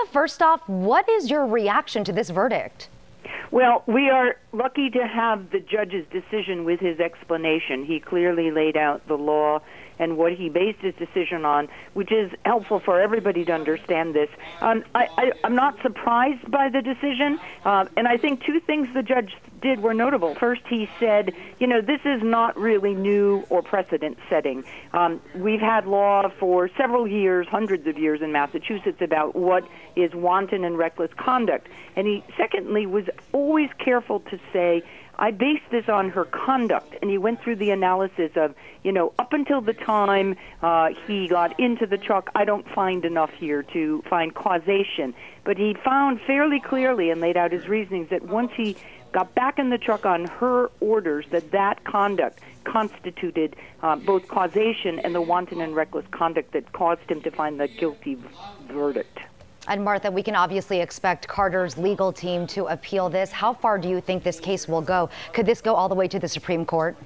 First off, what is your reaction to this verdict? Well, we are lucky to have the judge's decision with his explanation. He clearly laid out the law and what he based his decision on, which is helpful for everybody to understand this. I'm not surprised by the decision, and I think two things the judge did were notable. First, he said, this is not really new or precedent setting. We've had law for several years, hundreds of years in Massachusetts about what is wanton and reckless conduct. And he, secondly, was always careful to say, I based this on her conduct, and he went through the analysis of, up until the time he got into the truck, I don't find enough here to find causation. But he found fairly clearly and laid out his reasonings that once he got back in the truck on her orders, that conduct constituted both causation and the wanton and reckless conduct that caused him to find the guilty verdict. And Martha, we can obviously expect Carter's legal team to appeal this. How far do you think this case will go? Could this go all the way to the Supreme Court?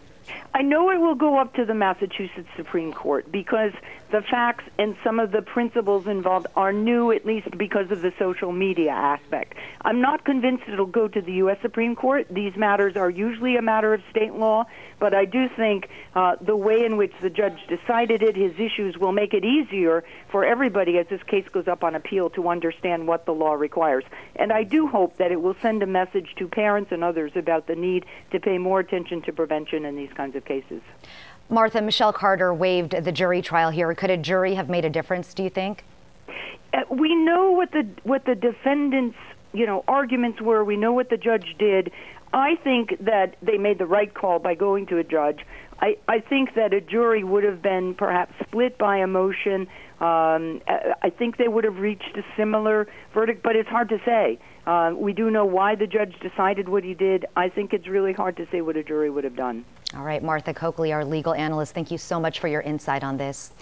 I know it will go up to the Massachusetts Supreme Court because the facts and some of the principles involved are new, at least because of the social media aspect. I'm not convinced it'll go to the U.S. Supreme Court. These matters are usually a matter of state law, but I do think the way in which the judge decided it, his issues, will make it easier for everybody as this case goes up on appeal to understand what the law requires. And I do hope that it will send a message to parents and others about the need to pay more attention to prevention in these kinds of cases. Martha, Michelle Carter waived the jury trial here. Could a jury have made a difference, do you think? We know what the defendants' arguments were. We know what the judge did. I think that they made the right call by going to a judge. I think that a jury would have been perhaps split by emotion. I think they would have reached a similar verdict, but it's hard to say. We do know why the judge decided what he did. I think it's really hard to say what a jury would have done. All right, Martha Coakley, our legal analyst, thank you so much for your insight on this.